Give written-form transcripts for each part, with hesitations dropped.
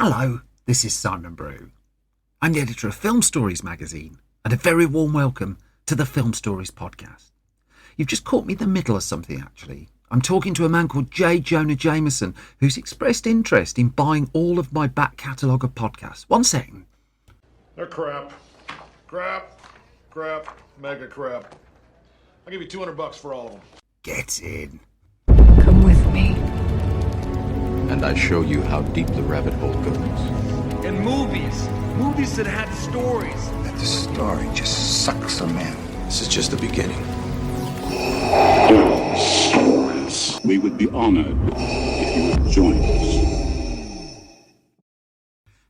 Hello, this is Simon Brew. I'm the editor of Film Stories magazine, and a very warm welcome to the Film Stories podcast. You've just caught me in the middle of something, actually. I'm talking to a man called J. Jonah Jameson, who's expressed interest in buying all of my back catalogue of podcasts. 1 second. They're crap. Mega crap. I'll give you $200 for all of them. Get in. Come with me. And I show you how deep the rabbit hole goes. And movies that had stories. That the story just sucks them in. This is just the beginning. Stories. We would be honored if you would join us.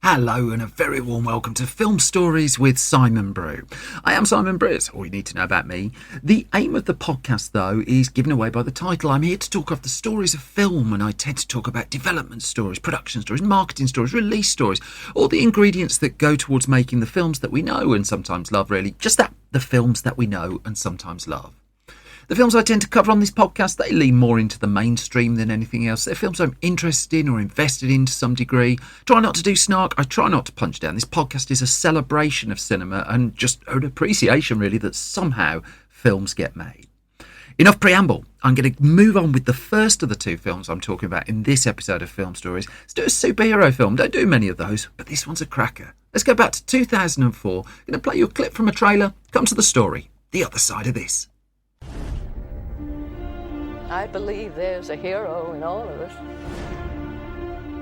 Hello and a very warm welcome to Film Stories with Simon Brew. I am Simon Brew, that's all you need to know about me. The aim of the podcast, though, is given away by the title. I'm here to talk of the stories of film, and I tend to talk about development stories, production stories, marketing stories, release stories, all the ingredients that go towards making the films that we know and sometimes love, really. Just that, the films that we know and sometimes love. The films I tend to cover on this podcast, they lean more into the mainstream than anything else. They're films I'm interested in or invested in to some degree. Try not to do snark. I try not to punch down. This podcast is a celebration of cinema and just an appreciation, really, that somehow films get made. Enough preamble. I'm going to move on with the first of the two films I'm talking about in this episode of Film Stories. Let's do a superhero film. Don't do many of those, but this one's a cracker. Let's go back to 2004. I'm going to play you a clip from a trailer. Come to the story. The other side of this. I believe there's a hero in all of us.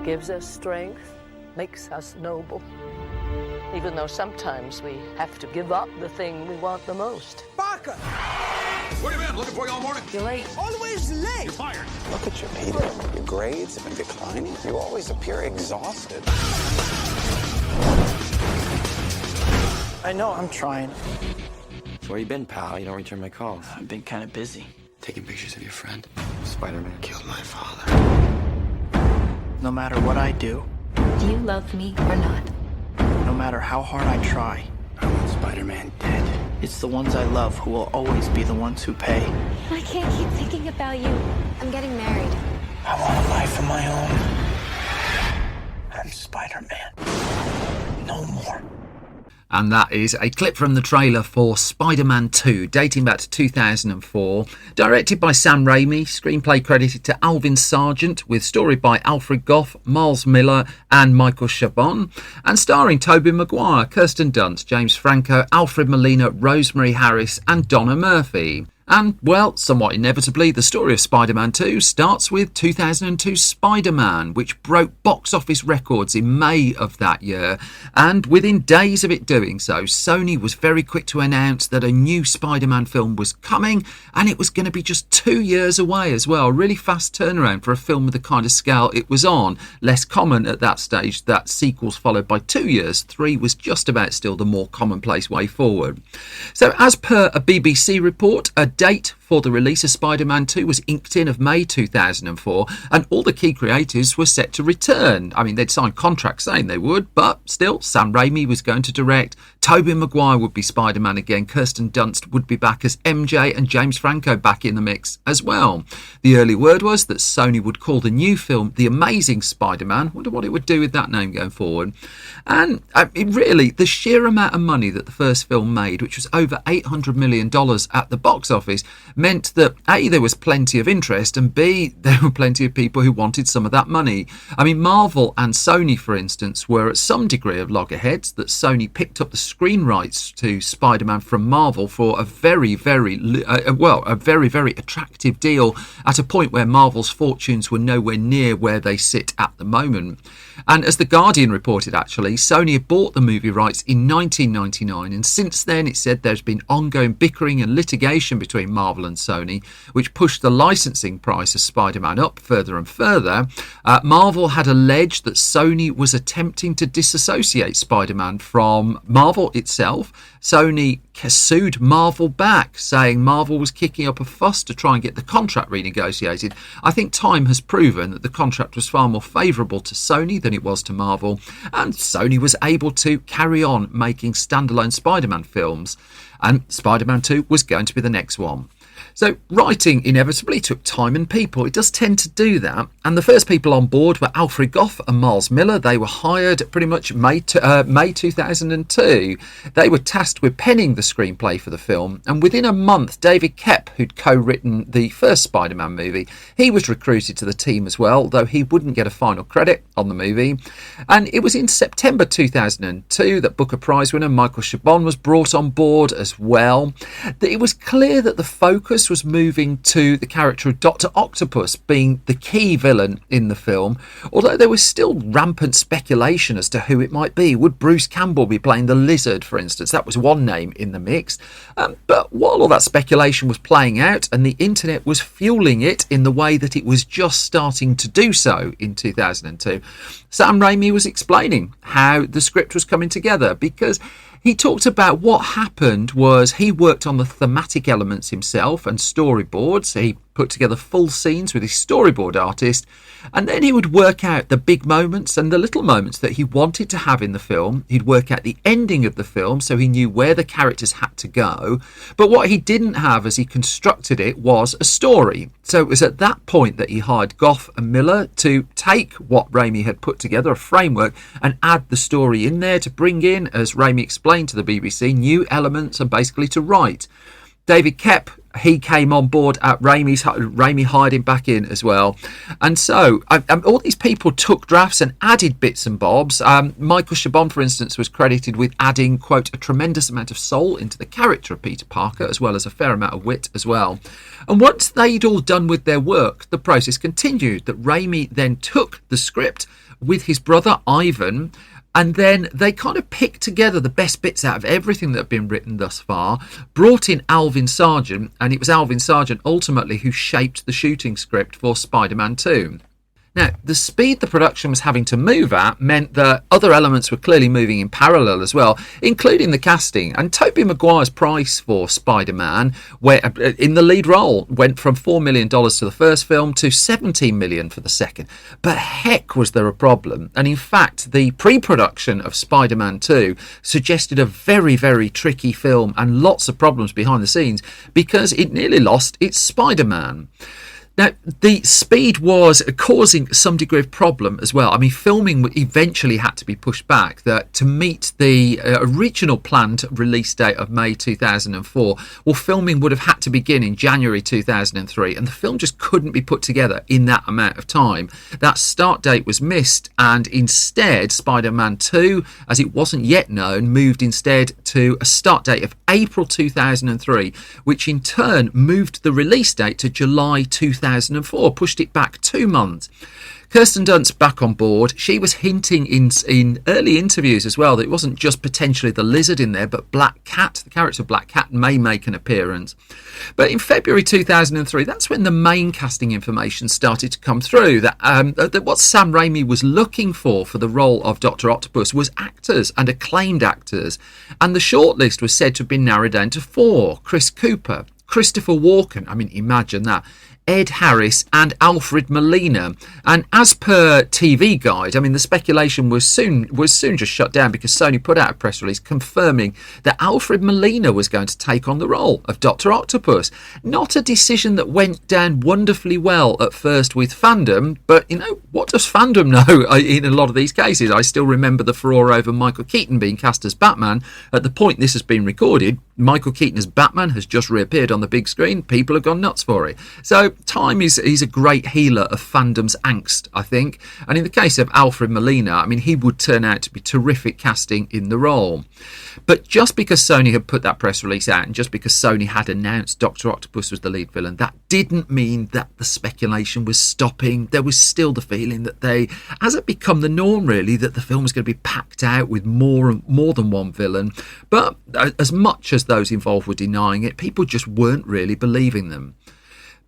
Gives us strength, makes us noble. Even though sometimes we have to give up the thing we want the most. Barker! Where you been? Looking for you all morning. You're late. Always late! You're fired. Look at you, Peter. Your grades have been declining. You always appear exhausted. I know, I'm trying. So where you been, pal? You don't return my calls. I've been kind of busy. Taking pictures of your friend. Spider-Man killed my father. No matter what I do, Do you love me or not? no matter how hard I try, I want Spider-Man dead. it's the ones I love who will always be the ones who pay. I can't keep thinking about you. I'm getting married. I want a life of my own. I'm Spider-Man. No more. And that is a clip from the trailer for Spider-Man 2, dating back to 2004. Directed by Sam Raimi, screenplay credited to Alvin Sargent, with story by Alfred Goff, Miles Miller and Michael Chabon, and starring Tobey Maguire, Kirsten Dunst, James Franco, Alfred Molina, Rosemary Harris and Donna Murphy. And, well, somewhat inevitably, the story of Spider-Man 2 starts with 2002's Spider-Man, which broke box office records in May of that year. And within days of it doing so, Sony was very quick to announce that a new Spider-Man film was coming, and it was going to be just 2 years away as well. A really fast turnaround for a film with the kind of scale it was on. Less common at that stage that sequels followed by 2 years. 3 was just about still the more commonplace way forward. So, as per a BBC report, a date for the release of Spider-Man 2 was inked in of May 2004, and all the key creatives were set to return. I mean, they'd signed contracts saying they would, but still, Sam Raimi was going to direct, Tobey Maguire would be Spider-Man again, Kirsten Dunst would be back as MJ, and James Franco back in the mix as well. The early word was that Sony would call the new film The Amazing Spider-Man. Wonder what it would do with that name going forward. And really, the sheer amount of money that the first film made, which was over $800 million at the box office, meant that A, there was plenty of interest, and B, there were plenty of people who wanted some of that money. I mean, Marvel and Sony, for instance, were at some degree of loggerheads, that Sony picked up the screen rights to Spider-Man from Marvel for a very, very attractive deal at a point where Marvel's fortunes were nowhere near where they sit at the moment. And as The Guardian reported, actually, Sony had bought the movie rights in 1999, and since then it said there's been ongoing bickering and litigation between Marvel and Sony, which pushed the licensing price of Spider-Man up further and further. Marvel had alleged that Sony was attempting to disassociate Spider-Man from Marvel itself. Sony sued Marvel back, saying Marvel was kicking up a fuss to try and get the contract renegotiated. I think time has proven that the contract was far more favourable to Sony than it was to Marvel, and Sony was able to carry on making standalone Spider-Man films, and Spider-Man 2 was going to be the next one. So writing inevitably took time and people. It does tend to do that. And the first people on board were Alfred Gough and Miles Miller. They were hired pretty much May 2002. They were tasked with penning the screenplay for the film. And within a month, David Koepp, who'd co-written the first Spider-Man movie, he was recruited to the team as well, though he wouldn't get a final credit on the movie. And it was in September 2002 that Booker Prize winner Michael Chabon was brought on board as well. It was clear that the focus was moving to the character of Dr. Octopus being the key villain in the film, although there was still rampant speculation as to who it might be. Would Bruce Campbell be playing the Lizard, for instance? That was one name in the mix. But while all that speculation was playing out, and the internet was fueling it in the way that it was just starting to do so in 2002, Sam Raimi was explaining how the script was coming together, because he talked about what happened was he worked on the thematic elements himself and storyboards. He put together full scenes with his storyboard artist, and then he would work out the big moments and the little moments that he wanted to have in the film. He'd work out the ending of the film so he knew where the characters had to go. But what he didn't have as he constructed it was a story. So it was at that point that he hired Gough and Miller to take what Raimi had put together, a framework, and add the story in there to bring in, as Raimi explained to the BBC, new elements and basically to write. David Koepp, he came on board at Raimi hired him back in as well. And so all these people took drafts and added bits and bobs. Michael Chabon, for instance, was credited with adding, quote, a tremendous amount of soul into the character of Peter Parker, as well as a fair amount of wit as well. And once they'd all done with their work, the process continued. That Raimi then took the script with his brother Ivan, and then they kind of picked together the best bits out of everything that had been written thus far, brought in Alvin Sargent, and it was Alvin Sargent ultimately who shaped the shooting script for Spider-Man 2. Now, the speed the production was having to move at meant that other elements were clearly moving in parallel as well, including the casting. And Tobey Maguire's price for Spider-Man, where in the lead role, went from $4 million to the first film to $17 million for the second. But heck, was there a problem. And in fact, the pre-production of Spider-Man 2 suggested a very, very tricky film and lots of problems behind the scenes because it nearly lost its Spider-Man. Now, the speed was causing some degree of problem as well. I mean, filming eventually had to be pushed back to meet the original planned release date of May 2004. Well, filming would have had to begin in January 2003, and the film just couldn't be put together in that amount of time. That start date was missed, and instead, Spider-Man 2, as it wasn't yet known, moved instead to a start date of April 2003, which in turn moved the release date to July 2004, pushed it back 2 months. Kirsten Dunst back on board. She was hinting in early interviews as well that it wasn't just potentially the Lizard in there, but Black Cat, the character of Black Cat, may make an appearance. But in February 2003, that's when the main casting information started to come through. That what Sam Raimi was looking for the role of Dr. Octopus was actors and acclaimed actors. And the shortlist was said to have been narrowed down to 4. Chris Cooper, Christopher Walken, I mean, imagine that, Ed Harris and Alfred Molina. And as per TV Guide, I mean, the speculation was soon just shut down because Sony put out a press release confirming that Alfred Molina was going to take on the role of Dr. Octopus. Not a decision that went down wonderfully well at first with fandom, but you know, what does fandom know in a lot of these cases? I still remember the furore over Michael Keaton being cast as Batman. At the point this has been recorded, Michael Keaton as Batman has just reappeared on the big screen. People have gone nuts for it. So time is a great healer of fandom's angst, I think. And in the case of Alfred Molina, I mean, he would turn out to be terrific casting in the role. But just because Sony had put that press release out and just because Sony had announced Dr. Octopus was the lead villain, that didn't mean that the speculation was stopping. There was still the feeling that as it become the norm really, that the film was going to be packed out with more than one villain. But as much as those involved were denying it, people just weren't really believing them.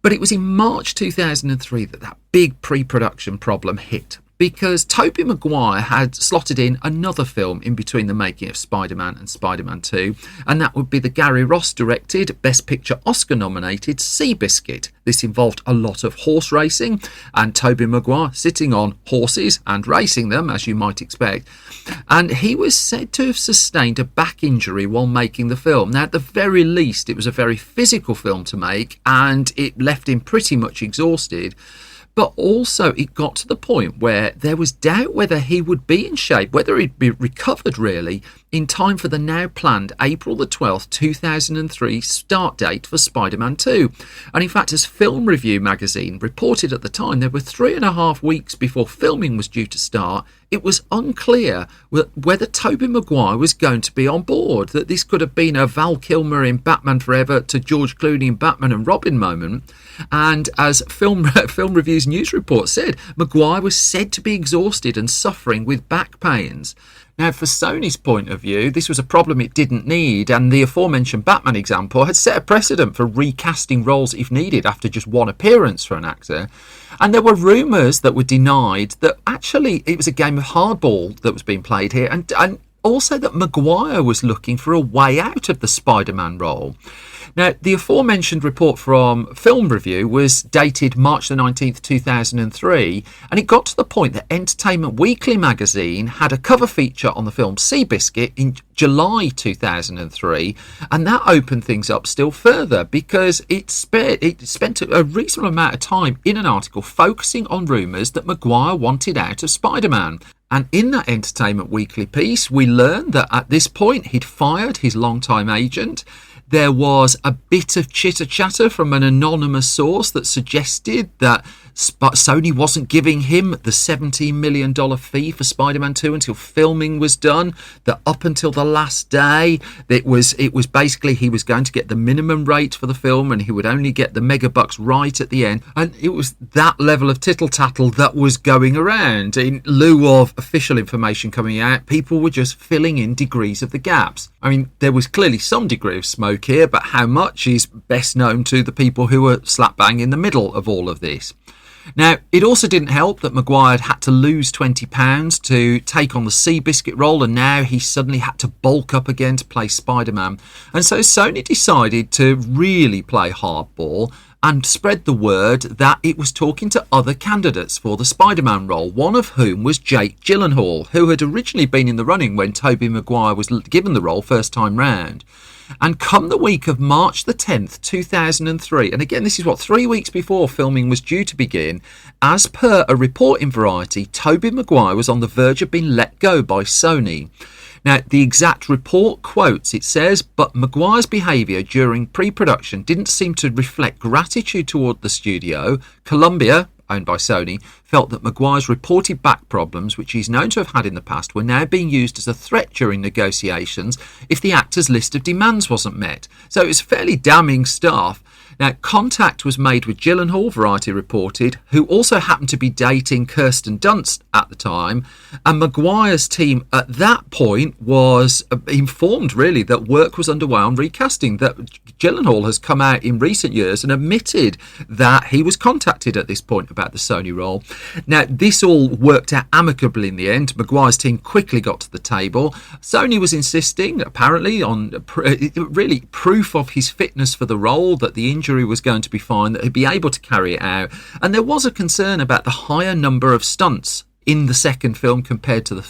But it was in March 2003 that big pre-production problem hit. because Tobey Maguire had slotted in another film in between the making of Spider-Man and Spider-Man 2, and that would be the Gary Ross-directed, Best Picture Oscar-nominated Seabiscuit. This involved a lot of horse racing, and Tobey Maguire sitting on horses and racing them, as you might expect. And he was said to have sustained a back injury while making the film. Now, at the very least, it was a very physical film to make, and it left him pretty much exhausted. But also it got to the point where there was doubt whether he would be in shape, whether he'd be recovered really, in time for the now planned April the 12th, 2003 start date for Spider-Man 2. And in fact, as Film Review magazine reported at the time, there were 3.5 weeks before filming was due to start. It was unclear whether Tobey Maguire was going to be on board, that this could have been a Val Kilmer in Batman Forever to George Clooney in Batman and Robin moment. And as Film Review's news report said, Maguire was said to be exhausted and suffering with back pains. Now, for Sony's point of view, this was a problem it didn't need, and the aforementioned Batman example had set a precedent for recasting roles if needed after just one appearance for an actor. And there were rumours that were denied that actually it was a game of hardball that was being played here, and also that Maguire was looking for a way out of the Spider-Man role. Now, the aforementioned report from Film Review was dated March the 19th, 2003, and it got to the point that Entertainment Weekly magazine had a cover feature on the film Seabiscuit in July 2003, and that opened things up still further because it spent a reasonable amount of time in an article focusing on rumours that Maguire wanted out of Spider-Man. And in that Entertainment Weekly piece, we learned that at this point he'd fired his longtime agent. There was a bit of chitter-chatter from an anonymous source that suggested that Sony wasn't giving him the $17 million fee for Spider-Man 2 until filming was done, that up until the last day, it was basically he was going to get the minimum rate for the film and he would only get the megabucks right at the end. And it was that level of tittle-tattle that was going around. In lieu of official information coming out, people were just filling in degrees of the gaps. I mean, there was clearly some degree of smoke here, but how much is best known to the people who were slap bang in the middle of all of this. Now, it also didn't help that Maguire had to lose £20 to take on the Seabiscuit role, and now he suddenly had to bulk up again to play Spider-Man. And so Sony decided to really play hardball and spread the word that it was talking to other candidates for the Spider-Man role, one of whom was Jake Gyllenhaal, who had originally been in the running when Tobey Maguire was given the role first time round. And come the week of March the 10th, 2003, and again, this is 3 weeks before filming was due to begin, as per a report in Variety, Tobey Maguire was on the verge of being let go by Sony. Now, the exact report quotes, it says, but Maguire's behaviour during pre-production didn't seem to reflect gratitude toward the studio. Columbia, owned by Sony, felt that Maguire's reported back problems, which he's known to have had in the past, were now being used as a threat during negotiations if the actor's list of demands wasn't met. So it was fairly damning stuff. Now, contact was made with Gyllenhaal, Variety reported, who also happened to be dating Kirsten Dunst at the time, and Maguire's team at that point was informed, really, that work was underway on recasting, that Gyllenhaal has come out in recent years and admitted that he was contacted at this point about the Sony role. Now, this all worked out amicably in the end. Maguire's team quickly got to the table. Sony was insisting, apparently, on really proof of his fitness for the role, that the injury was going to be fine, that he'd be able to carry it out. And there was a concern about the higher number of stunts in the second film compared to the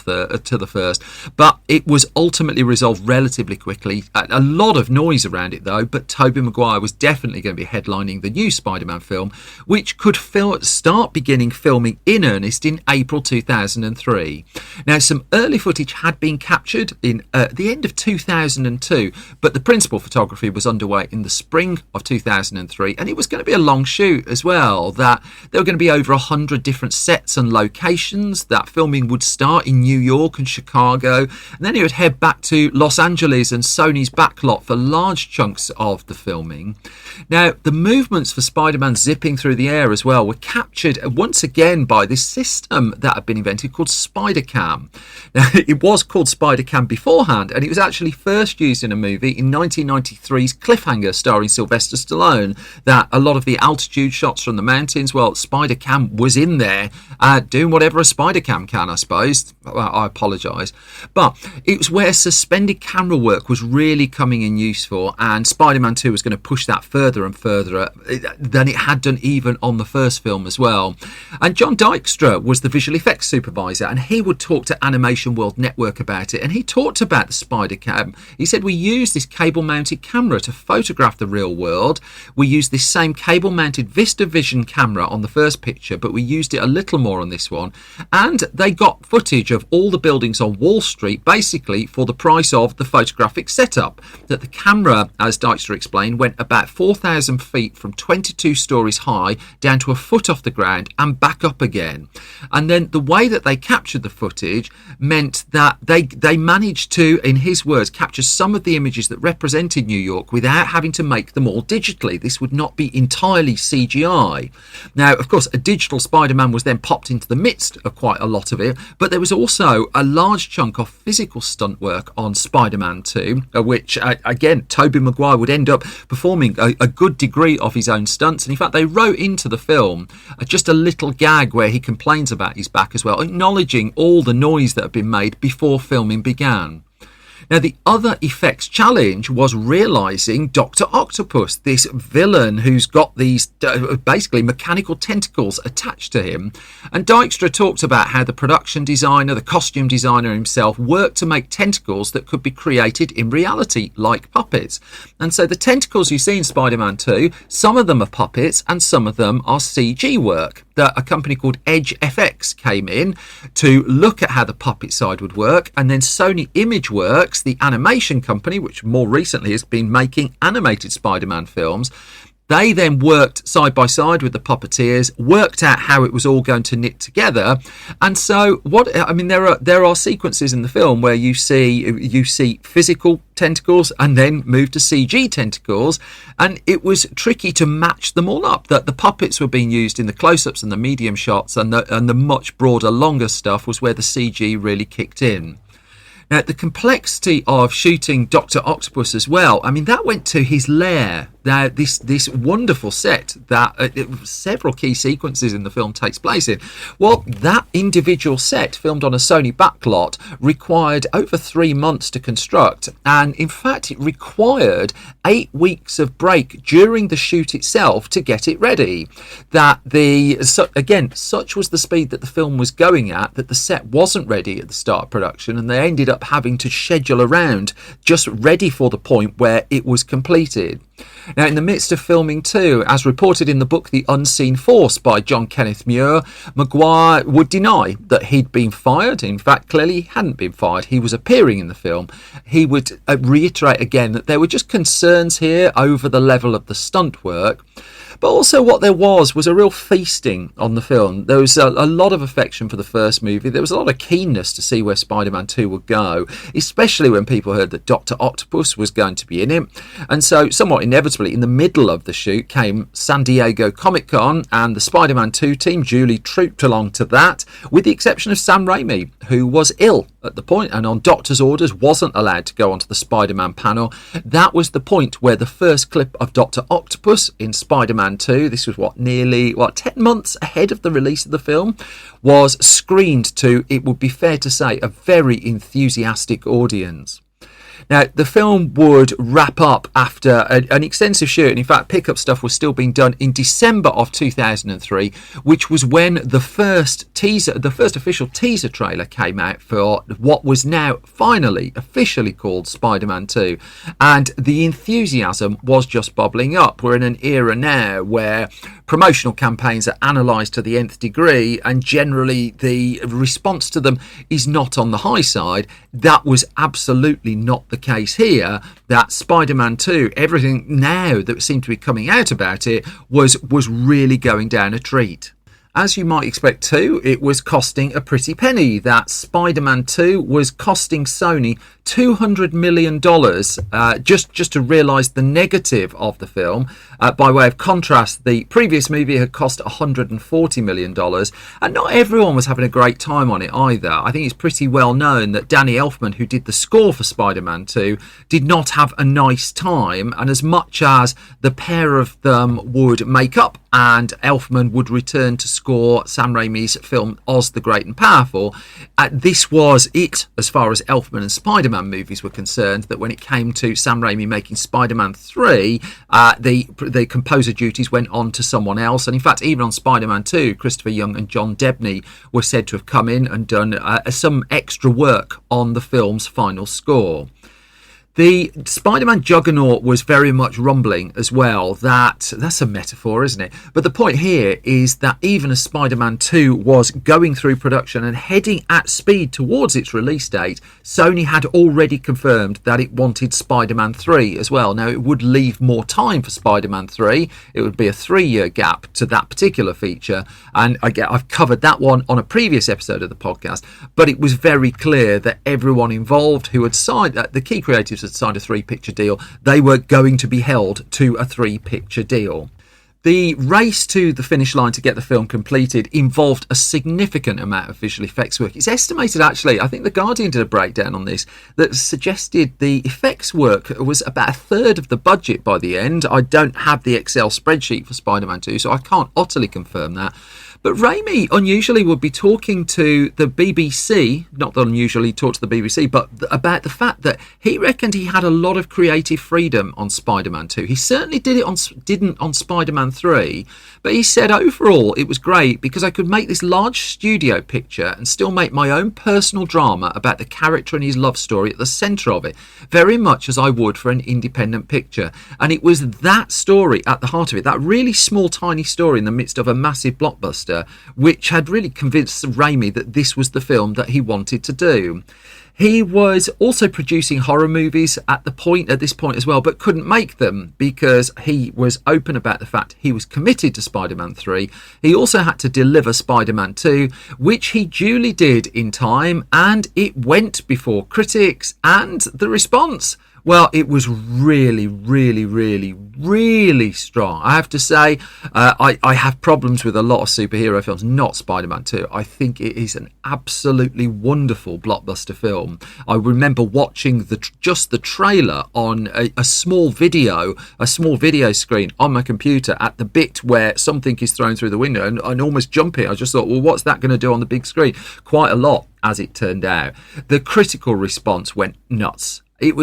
first, but it was ultimately resolved relatively quickly. A lot of noise around it though, but Tobey Maguire was definitely going to be headlining the new Spider-Man film, which could start beginning filming in earnest in April 2003. Now, some early footage had been captured in the end of 2002, but the principal photography was underway in the spring of 2003, and it was going to be a long shoot as well. That there were going to be over 100 different sets and locations. That filming would start in New York and Chicago, and then it would head back to Los Angeles and Sony's backlot for large chunks of the filming. Now, the movements for Spider-Man zipping through the air as well were captured once again by this system that had been invented called Spider-Cam. Now, it was called Spider-Cam beforehand, and it was actually first used in a movie in 1993's Cliffhanger, starring Sylvester Stallone. That a lot of the altitude shots from the mountains, well, Spider-Cam was in there doing whatever a Spider-Cam can, I suppose. Well, I apologise. But it was where suspended camera work was really coming in useful, and Spider-Man 2 was going to push that further and further than it had done even on the first film as well. And John Dykstra was the visual effects supervisor, and he would talk to Animation World Network about it, and he talked about the Spider-Cam. He said, we use this cable-mounted camera to photograph the real world. We use this same cable-mounted VistaVision camera on the first picture, but we used it a little more on this one. And they got footage of all the buildings on Wall Street, basically for the price of the photographic setup. That the camera, as Dykstra explained, went about 4,000 feet from 22 stories high down to a foot off the ground and back up again. And then the way that they captured the footage meant that they managed to, in his words, capture some of the images that represented New York without having to make them all digitally. This would not be entirely CGI. Now, of course, a digital Spider-Man was then popped into the midst of quite a lot of it, but there was also a large chunk of physical stunt work on Spider-Man 2, which, again, Tobey Maguire would end up performing a good degree of his own stunts. And in fact, they wrote into the film just a little gag where he complains about his back as well, acknowledging all the noise that had been made before filming began. Now, the other effects challenge was realising Dr. Octopus, this villain who's got these basically mechanical tentacles attached to him. And Dykstra talked about how the production designer, the costume designer himself, worked to make tentacles that could be created in reality, like puppets. And so the tentacles you see in Spider-Man 2, some of them are puppets and some of them are CG work. That a company called Edge FX came in to look at how the puppet side would work, and then Sony Imageworks, the animation company, which more recently has been making animated Spider-Man films, they then worked side by side with the puppeteers, worked out how it was all going to knit together. And so there are sequences in the film where you see physical tentacles and then move to CG tentacles, and it was tricky to match them all up. That the puppets were being used in the close-ups and the medium shots, and the much broader, longer stuff was where the CG really kicked in. Now, the complexity of shooting Dr. Octopus as well, I mean, that went to his lair. Now, this wonderful set that several key sequences in the film takes place in. Well, that individual set, filmed on a Sony backlot, required over 3 months to construct. And in fact, it required 8 weeks of break during the shoot itself to get it ready. Such was the speed that the film was going at, that the set wasn't ready at the start of production, and they ended up having to schedule around just ready for the point where it was completed. Now, in the midst of filming too, as reported in the book The Unseen Force by John Kenneth Muir, Maguire would deny that he'd been fired. In fact, clearly he hadn't been fired. He was appearing in the film. He would reiterate again that there were just concerns here over the level of the stunt work. But also what there was a real feasting on the film. There was a lot of affection for the first movie. There was a lot of keenness to see where Spider-Man 2 would go, especially when people heard that Dr. Octopus was going to be in it. And so, somewhat inevitably, in the middle of the shoot came San Diego Comic-Con, and the Spider-Man 2 team duly trooped along to that, with the exception of Sam Raimi, who was ill at the point and on doctor's orders wasn't allowed to go onto the Spider-Man panel. That was the point where the first clip of Dr. Octopus in Spider-Man 2, this was nearly 10 months ahead of the release of the film, was screened to, it would be fair to say, a very enthusiastic audience. Now, the film would wrap up after an extensive shoot, and in fact, pickup stuff was still being done in December of 2003, which was when the first official teaser trailer came out for what was now finally officially called Spider-Man 2. And the enthusiasm was just bubbling up. We're in an era now where promotional campaigns are analysed to the nth degree, and generally the response to them is not on the high side. That was absolutely not the case here. That Spider-Man 2, everything now that seemed to be coming out about it was really going down a treat. As you might expect too, it was costing a pretty penny. That Spider-Man 2 was costing Sony $200 million just to realise the negative of the film. By way of contrast, the previous movie had cost $140 million, and not everyone was having a great time on it either. I think it's pretty well known that Danny Elfman, who did the score for Spider-Man 2, did not have a nice time, and as much as the pair of them would make up and Elfman would return to score Sam Raimi's film Oz the Great and Powerful. This was it as far as Elfman and Spider-Man movies were concerned, that when it came to Sam Raimi making Spider-Man 3, the composer duties went on to someone else. And in fact, even on Spider-Man 2, Christopher Young and John Debney were said to have come in and done some extra work on the film's final score. The Spider-Man juggernaut was very much rumbling as well. That's a metaphor, isn't it? But the point here is that even as Spider-Man 2 was going through production and heading at speed towards its release date, Sony had already confirmed that it wanted Spider-Man 3 as well. Now, it would leave more time for Spider-Man 3. It would be a 3-year gap to that particular feature. And I've covered that one on a previous episode of the podcast. But it was very clear that everyone involved who had signed, the key creatives had signed a 3-picture deal, they were going to be held to a 3-picture deal. The race to the finish line to get the film completed involved a significant amount of visual effects work. It's estimated, actually, I think The Guardian did a breakdown on this, that suggested the effects work was about a third of the budget by the end. I don't have the Excel spreadsheet for Spider-Man 2, so I can't utterly confirm that. But Raimi unusually would be talking to the BBC, not that unusually he talked to the BBC, but about the fact that he reckoned he had a lot of creative freedom on Spider-Man 2. He certainly didn't on Spider-Man 3, but he said overall it was great because I could make this large studio picture and still make my own personal drama about the character and his love story at the centre of it, very much as I would for an independent picture. And it was that story at the heart of it, that really small, tiny story in the midst of a massive blockbuster, which had really convinced Raimi that this was the film that he wanted to do. He was also producing horror movies at this point as well, but couldn't make them because he was open about the fact he was committed to Spider-Man 3. He also had to deliver Spider-Man 2, which he duly did in time, and it went before critics, and the response, well, it was really, really, really, really strong. I have to say, I have problems with a lot of superhero films, not Spider-Man 2. I think it is an absolutely wonderful blockbuster film. I remember watching just the trailer on a small video screen on my computer at the bit where something is thrown through the window and almost jumping. I just thought, well, what's that going to do on the big screen? Quite a lot, as it turned out. The critical response went nuts. It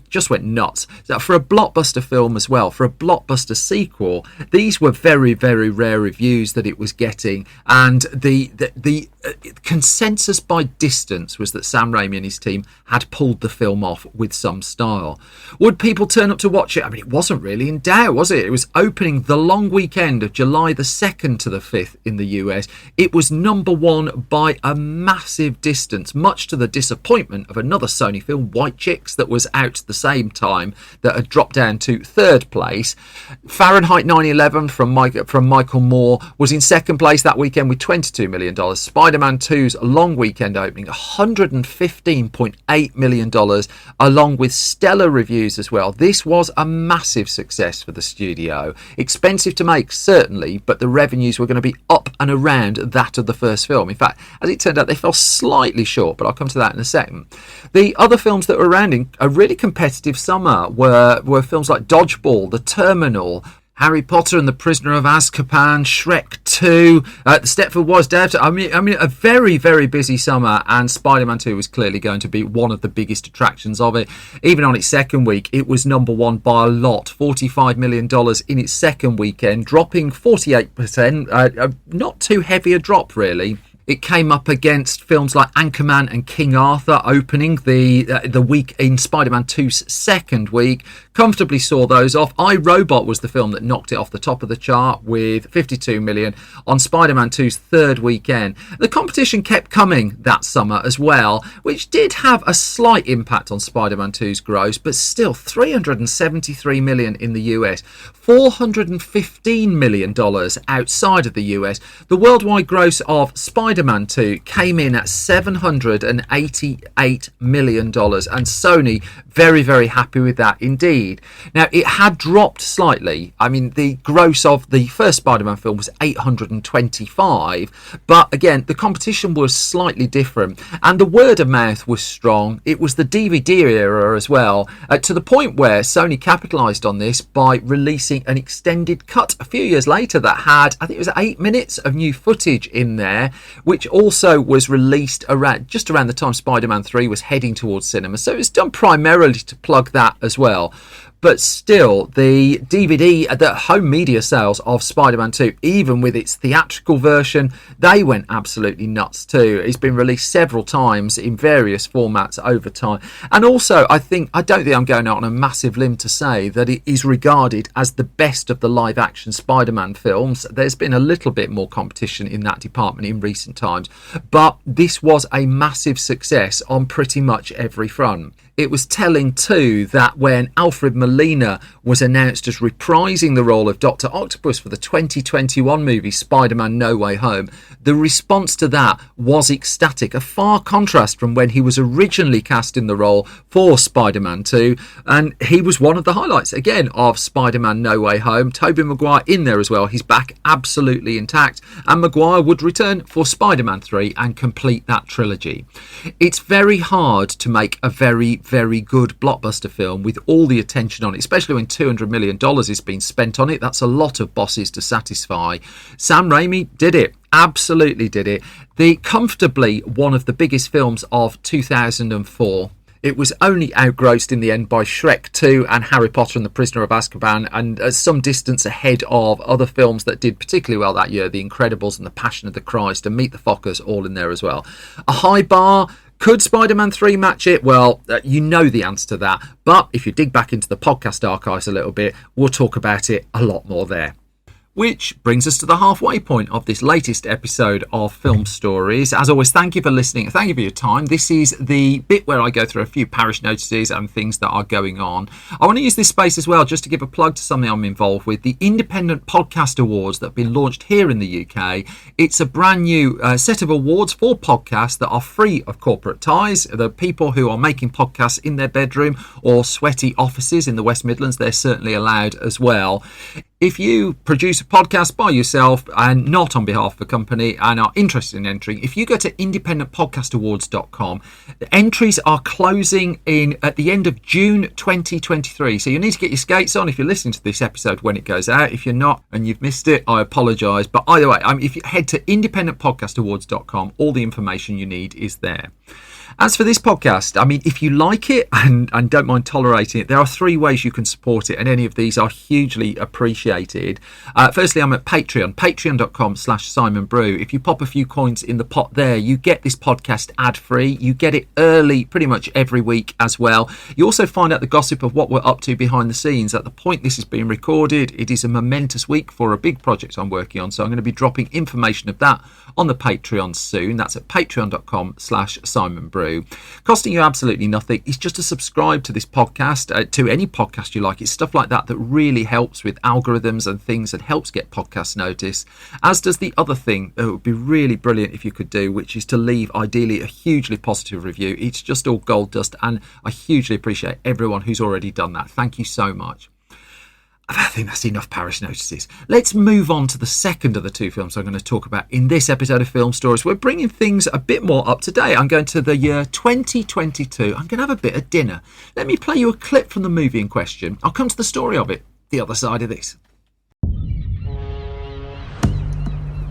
just went nuts. For a blockbuster film as well, for a blockbuster sequel, these were very, very rare reviews that it was getting, and the consensus by distance was that Sam Raimi and his team had pulled the film off with some style. Would people turn up to watch it? I mean, it wasn't really in doubt, was it? It was opening the long weekend of July the 2nd to the 5th in the US. It was number one by a massive distance, much to the disappointment of another Sony film, White Chicks, that was out the same time, that had dropped down to third place. Fahrenheit 9/11 from Michael Moore was in second place that weekend with $22 million. Spider-Man 2's long weekend opening, $115.8 million, along with stellar reviews as well. This was a massive success for the studio. Expensive to make, certainly, but the revenues were going to be up and around that of the first film. In fact, as it turned out, they fell slightly short, but I'll come to that in a second. The other films that were around in a really competitive summer were films like Dodgeball, The Terminal, Harry Potter and the Prisoner of Azkaban, Shrek 2, The Stepford Wives, I mean, a very, very busy summer, and Spider-Man 2 was clearly going to be one of the biggest attractions of it. Even on its second week, it was number one by a lot, $45 million in its second weekend, dropping 48%, not too heavy a drop, really. It came up against films like Anchorman and King Arthur opening the week in Spider-Man 2's second week. Comfortably saw those off. I, Robot was the film that knocked it off the top of the chart with $52 million on Spider-Man 2's third weekend. The competition kept coming that summer as well, which did have a slight impact on Spider-Man 2's gross, but still $373 million in the US, $415 million outside of the US. The worldwide gross of Spider-Man Spider-Man 2 came in at $788 million, and Sony very, very happy with that indeed. Now, it had dropped slightly. I mean, the gross of the first Spider-Man film was 825, but again, the competition was slightly different, and the word of mouth was strong. It was the DVD era as well, to the point where Sony capitalised on this by releasing an extended cut a few years later that had, I think it was 8 minutes of new footage in there, which also was released just around the time Spider-Man 3 was heading towards cinema. So it was done primarily to plug that as well. But still, the DVD, the home media sales of Spider-Man 2, even with its theatrical version, they went absolutely nuts too. It's been released several times in various formats over time. And also, I don't think I'm going out on a massive limb to say that it is regarded as the best of the live-action Spider-Man films. There's been a little bit more competition in that department in recent times. But this was a massive success on pretty much every front. It was telling too that when Alfred Molina was announced as reprising the role of Dr. Octopus for the 2021 movie Spider-Man No Way Home, the response to that was ecstatic, a far contrast from when he was originally cast in the role for Spider-Man 2, and he was one of the highlights again of Spider-Man No Way Home. Tobey Maguire in there as well. He's back absolutely intact, and Maguire would return for Spider-Man 3 and complete that trilogy. It's very hard to make a very, very good blockbuster film with all the attention on it, especially when $200 million has been spent on it. That's a lot of bosses to satisfy. Sam Raimi did it. Absolutely did it. Comfortably one of the biggest films of 2004. It was only outgrossed in the end by Shrek 2 and Harry Potter and the Prisoner of Azkaban, and some distance ahead of other films that did particularly well that year, The Incredibles and The Passion of the Christ and Meet the Fockers, all in there as well. A high bar. Could Spider-Man 3 match it? Well, you know the answer to that. But if you dig back into the podcast archives a little bit, we'll talk about it a lot more there. Which brings us to the halfway point of this latest episode of Film Stories. As always, thank you for listening. Thank you for your time. This is the bit where I go through a few parish notices and things that are going on. I want to use this space as well just to give a plug to something I'm involved with, the Independent Podcast Awards that have been launched here in the UK. It's a brand new set of awards for podcasts that are free of corporate ties. The people who are making podcasts in their bedroom or sweaty offices in the West Midlands, they're certainly allowed as well. If you produce a podcast by yourself and not on behalf of a company and are interested in entering, if you go to independentpodcastawards.com, the entries are closing in at the end of June 2023. So you need to get your skates on if you're listening to this episode when it goes out. If you're not and you've missed it, I apologise. But either way, if you head to independentpodcastawards.com, all the information you need is there. As for this podcast, if you like it and don't mind tolerating it, there are 3 ways you can support it, and any of these are hugely appreciated. Firstly, I'm at Patreon, patreon.com/Simon Brew. If you pop a few coins in the pot there, you get this podcast ad-free. You get it early pretty much every week as well. You also find out the gossip of what we're up to behind the scenes. At the point this is being recorded, it is a momentous week for a big project I'm working on, so I'm going to be dropping information of that on the Patreon soon. That's at patreon.com/Simon Brew. Costing you absolutely nothing. It's just to subscribe to this podcast, to any podcast you like. It's stuff like that that really helps with algorithms and things and helps get podcasts noticed, as does the other thing that would be really brilliant if you could do, which is to leave ideally a hugely positive review. It's just all gold dust, and I hugely appreciate everyone who's already done that. Thank you so much. I think that's enough parish notices. Let's move on to the second of the 2 films I'm going to talk about in this episode of Film Stories. We're bringing things a bit more up to date. I'm going to the year 2022. I'm going to have a bit of dinner. Let me play you a clip from the movie in question. I'll come to the story of it the other side of this.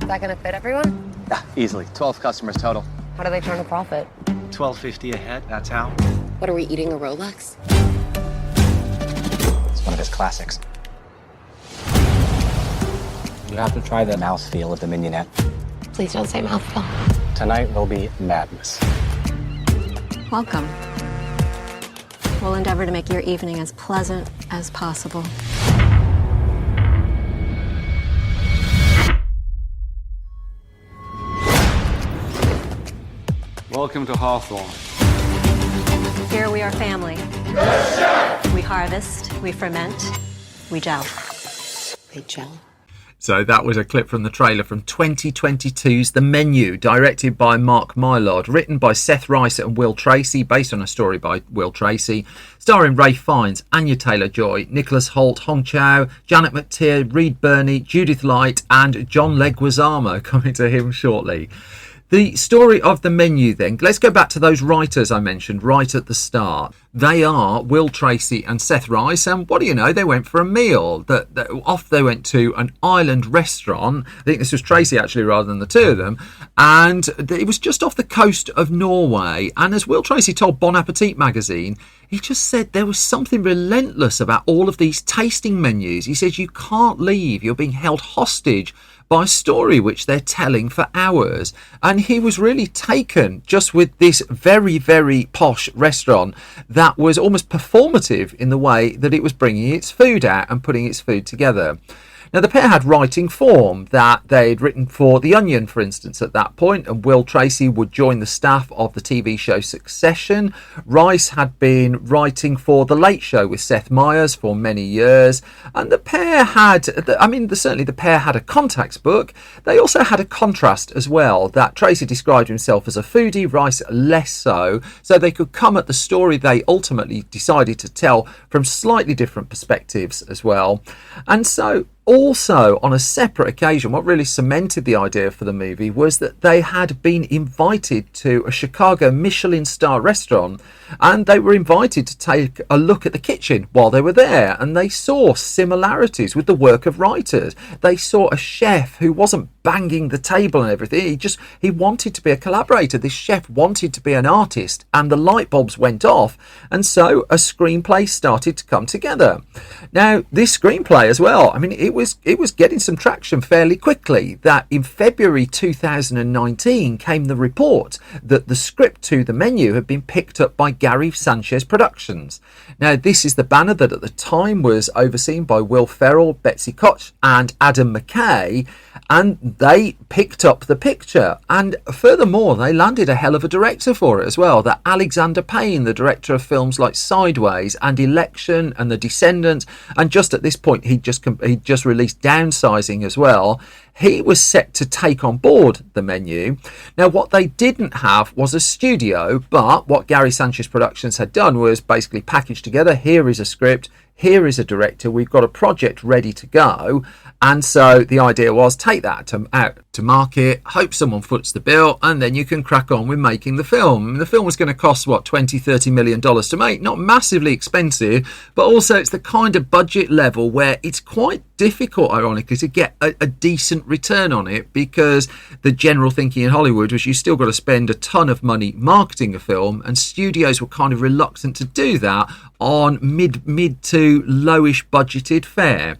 Is that going to fit everyone? Yeah, easily. 12 customers total. How do they turn a profit? $12.50 a head, that's how. What, are we eating a Rolex? It's one of his classics. You have to try the mouthfeel of the mignonette. Please don't say mouthful. Tonight will be madness. Welcome. We'll endeavor to make your evening as pleasant as possible. Welcome to Hawthorne. Here we are family. We harvest, we ferment, we gel. They gel. So that was a clip from the trailer from 2022's The Menu, directed by Mark Mylod, written by Seth Rice and Will Tracy, based on a story by Will Tracy, starring Ralph Fiennes, Anya Taylor-Joy, Nicholas Hoult, Hong Chow, Janet McTeer, Reed Birney, Judith Light and John Leguizamo, coming to him shortly. The story of The Menu then, let's go back to those writers I mentioned right at the start. They are Will Tracy and Seth Rice, and what do you know, they went for a meal. Off they went to an island restaurant. I think this was Tracy actually rather than the two of them, and it was just off the coast of Norway. And as Will Tracy told Bon Appetit magazine, he just said there was something relentless about all of these tasting menus. He says you can't leave, you're being held hostage by a story which they're telling for hours. And he was really taken just with this very, very posh restaurant that was almost performative in the way that it was bringing its food out and putting its food together. Now, the pair had writing form that they'd written for The Onion, for instance, at that point, and Will Tracy would join the staff of the TV show Succession. Rice had been writing for The Late Show with Seth Meyers for many years, and the pair had, certainly the pair had a contacts book. They also had a contrast as well, that Tracy described himself as a foodie, Rice less so they could come at the story they ultimately decided to tell from slightly different perspectives as well. And so, also, on a separate occasion, what really cemented the idea for the movie was that they had been invited to a Chicago Michelin star restaurant, and they were invited to take a look at the kitchen while they were there, and they saw similarities with the work of writers. They saw a chef who wasn't banging the table and everything. He wanted to be a collaborator. This chef wanted to be an artist, and the light bulbs went off, and so a screenplay started to come together. Now, this screenplay as well, it was getting some traction fairly quickly. That in February 2019 came the report that the script to The Menu had been picked up by Gary Sanchez Productions. Now, this is the banner that at the time was overseen by Will Ferrell, Betsy Koch and Adam McKay, and they picked up the picture. And furthermore, they landed a hell of a director for it as well. That Alexander Payne, the director of films like Sideways and Election and The Descendants, and just at this point he'd just released Downsizing as well. He was set to take on board The Menu. Now, what they didn't have was a studio, but what Gary Sanchez Productions had done was basically package together, here is a script, here is a director, we've got a project ready to go. And so the idea was take that out to market, hope someone foots the bill, and then you can crack on with making the film. And the film was going to cost, $20-30 million to make. Not massively expensive, but also it's the kind of budget level where it's quite difficult, ironically, to get a decent return on it, because the general thinking in Hollywood was you still got to spend a ton of money marketing a film, and studios were kind of reluctant to do that on mid to lowish budgeted fare.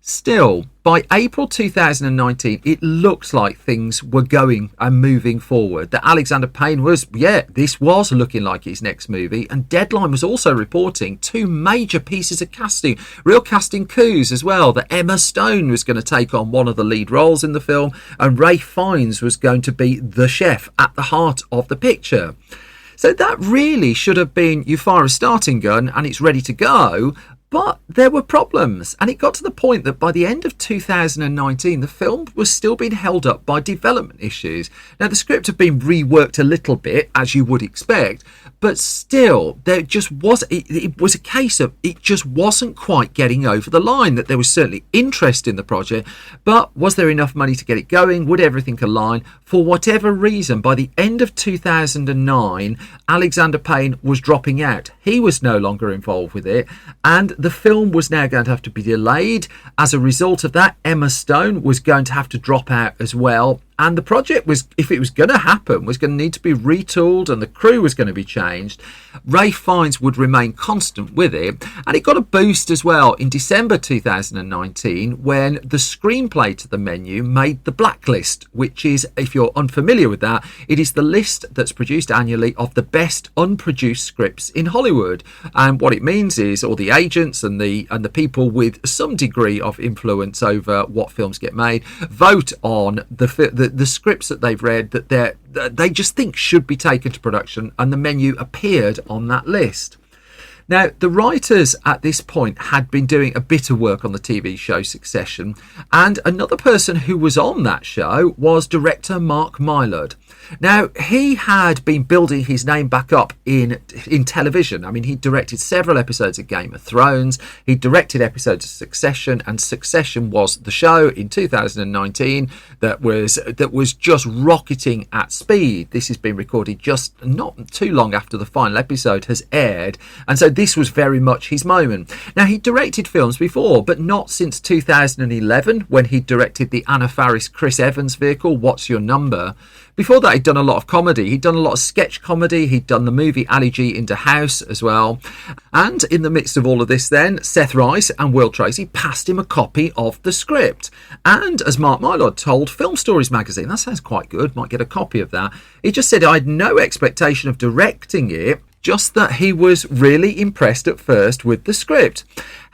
Still, by April 2019, it looks like things were going and moving forward. That Alexander Payne this was looking like his next movie. And Deadline was also reporting two major pieces of casting, real casting coups as well. That Emma Stone was going to take on one of the lead roles in the film, and Ralph Fiennes was going to be the chef at the heart of the picture. So that really should have been, you fire a starting gun and it's ready to go. But there were problems, and it got to the point that by the end of 2019, the film was still being held up by development issues. Now, the script had been reworked a little bit, as you would expect, but still, there just was, it was a case of it just wasn't quite getting over the line. That there was certainly interest in the project, but was there enough money to get it going? Would everything align? For whatever reason, by the end of 2009, Alexander Payne was dropping out. He was no longer involved with it, and the film was now going to have to be delayed. As a result of that, Emma Stone was going to have to drop out as well. And the project was, if it was going to happen, was going to need to be retooled, and the crew was going to be changed. Ralph Fiennes would remain constant with it. And it got a boost as well in December 2019 when the screenplay to The Menu made the blacklist, which is, if you're unfamiliar with that, it is the list that's produced annually of the best unproduced scripts in Hollywood. And what it means is all the agents and the people with some degree of influence over what films get made vote on the scripts that they've read that they just think should be taken to production, and The Menu appeared on that list. Now, the writers at this point had been doing a bit of work on the TV show Succession, and another person who was on that show was director Mark Mylod. Now, he had been building his name back up in television. I mean, he directed several episodes of Game of Thrones. He directed episodes of Succession, and Succession was the show in 2019 that was just rocketing at speed. This has been recorded just not too long after the final episode has aired, and so this was very much his moment. Now, he directed films before, but not since 2011, when he directed the Anna Faris Chris Evans vehicle, What's Your Number? Before that, he'd done a lot of comedy. He'd done a lot of sketch comedy. He'd done the movie Ali G into House as well. And in the midst of all of this then, Seth Rice and Will Tracy passed him a copy of the script. And as Mark Mylod told Film Stories magazine, that sounds quite good, might get a copy of that. He just said, I had no expectation of directing it, just that he was really impressed at first with the script.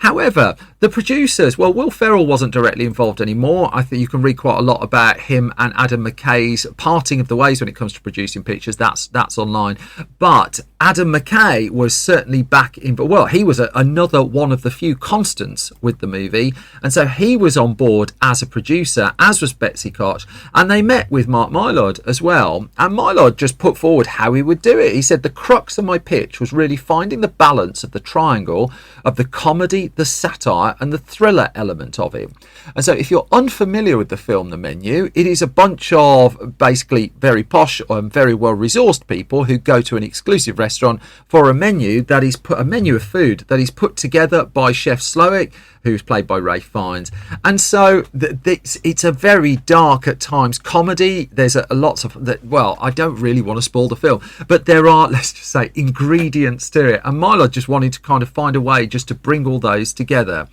However, the producers, well, Will Ferrell wasn't directly involved anymore. I think you can read quite a lot about him and Adam McKay's parting of the ways when it comes to producing pictures. That's online. But Adam McKay was certainly back in, well, he was another one of the few constants with the movie. And so he was on board as a producer, as was Betsy Koch. And they met with Mark Mylod as well. And Mylod just put forward how he would do it. He said the crux of my pitch was really finding the balance of the triangle of the comedy, the satire and the thriller element of it. And so if you're unfamiliar with the film The Menu, it is a bunch of basically very posh and very well resourced people who go to an exclusive restaurant for a menu of food that is put together by Chef Slowick, who's played by Ralph Fiennes. And so it's a very dark at times comedy. There's lots of that. Well, I don't really want to spoil the film, but there are, let's just say, ingredients to it. And Mylod just wanted to kind of find a way just to bring all those together.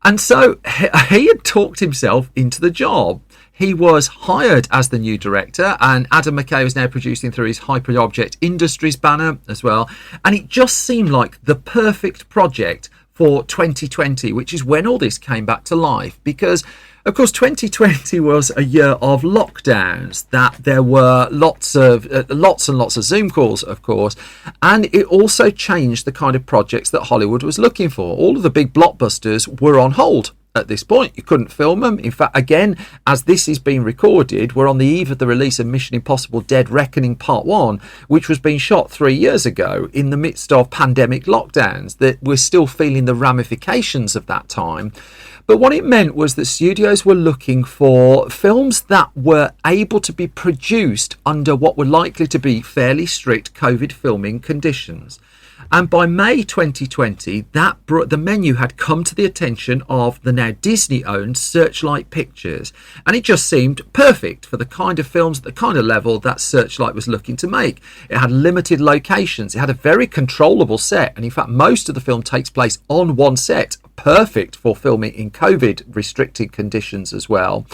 And so he had talked himself into the job. He was hired as the new director, and Adam McKay was now producing through his Hyperobject Industries banner as well. And it just seemed like the perfect project for 2020, which is when all this came back to life, because of course 2020 was a year of lockdowns, that there were lots and lots of Zoom calls, of course, and it also changed the kind of projects that Hollywood was looking for. All of the big blockbusters were on hold at this point. You couldn't film them. In fact, again, as this is being recorded, we're on the eve of the release of Mission Impossible Dead Reckoning Part 1, which was being shot 3 years ago in the midst of pandemic lockdowns, that we're still feeling the ramifications of that time. But what it meant was that studios were looking for films that were able to be produced under what were likely to be fairly strict COVID filming conditions. And by May 2020, the menu had come to the attention of the now Disney-owned Searchlight Pictures. And it just seemed perfect for the kind of films at the kind of level that Searchlight was looking to make. It had limited locations. It had a very controllable set. And in fact, most of the film takes place on one set, perfect for filming in COVID-restricted conditions as well.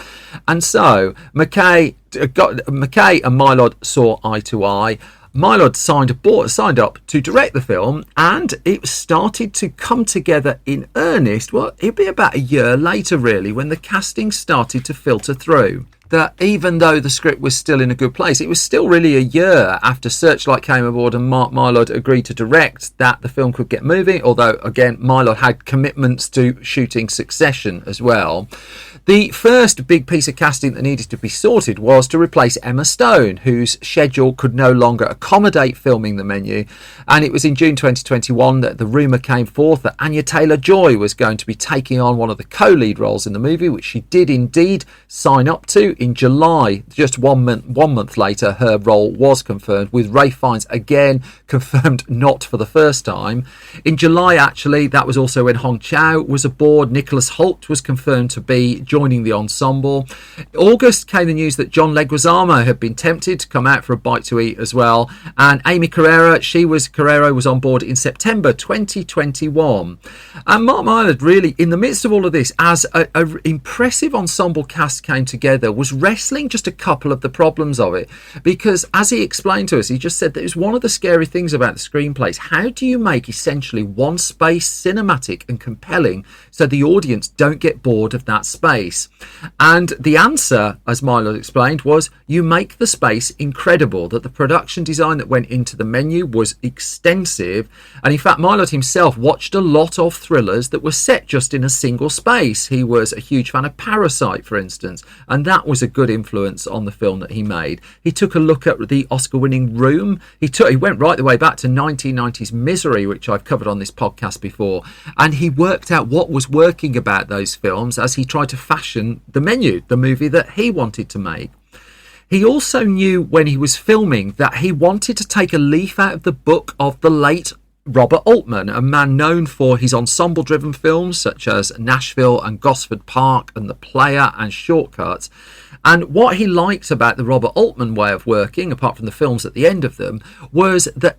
And so McKay and Mylod saw eye to eye. Mylod signed up to direct the film, and it started to come together in earnest. Well, it'd be about a year later, really, when the casting started to filter through. That even though the script was still in a good place, it was still really a year after Searchlight came aboard and Mark Mylod agreed to direct that the film could get moving, although, again, Mylod had commitments to shooting Succession as well. The first big piece of casting that needed to be sorted was to replace Emma Stone, whose schedule could no longer accommodate filming The Menu. And it was in June 2021 that the rumour came forth that Anya Taylor-Joy was going to be taking on one of the co-lead roles in the movie, which she did indeed sign up to in July. Just one month later, her role was confirmed, with Ralph Fiennes again confirmed not for the first time. In July, actually, that was also when Hong Chow was aboard. Nicholas Hoult was confirmed to be joining the ensemble. August came the news that John Leguizamo had been tempted to come out for a bite to eat as well, and Amy Carrero was on board in September 2021. And Mark Mylod, really, in the midst of all of this, as an impressive ensemble cast came together, was was wrestling just a couple of the problems of it, because as he explained to us, he just said that it was one of the scary things about the screenplays. How do you make essentially one space cinematic and compelling so the audience don't get bored of that space? And the answer, as Milo explained, was you make the space incredible, that the production design that went into the menu was extensive. And in fact, Milo himself watched a lot of thrillers that were set just in a single space. He was a huge fan of Parasite, for instance, and that was a good influence on the film that he made. He took a look at the Oscar-winning Room. He went right the way back to 1990's Misery, which I've covered on this podcast before, and he worked out what was working about those films as he tried to fashion the menu, the movie that he wanted to make. He also knew when he was filming that he wanted to take a leaf out of the book of the late Robert Altman, a man known for his ensemble-driven films such as Nashville and Gosford Park and The Player and Shortcuts. And what he liked about the Robert Altman way of working, apart from the films at the end of them, was that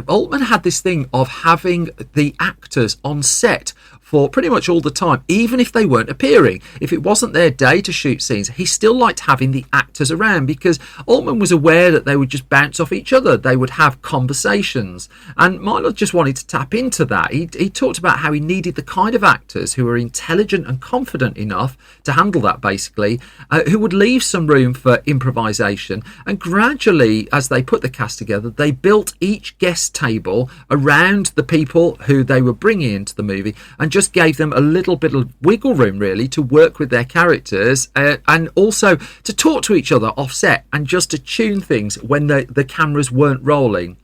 Altman had this thing of having the actors on set for pretty much all the time, even if they weren't appearing. If it wasn't their day to shoot scenes, he still liked having the actors around, because Altman was aware that they would just bounce off each other. They would have conversations. And Milo just wanted to tap into that. He talked about how he needed the kind of actors who were intelligent and confident enough to handle that, basically, who would leave some room for improvisation. And gradually, as they put the cast together, they built each guest table around the people who they were bringing into the movie, and just gave them a little bit of wiggle room, really, to work with their characters and also to talk to each other off set and just to tune things when the cameras weren't rolling.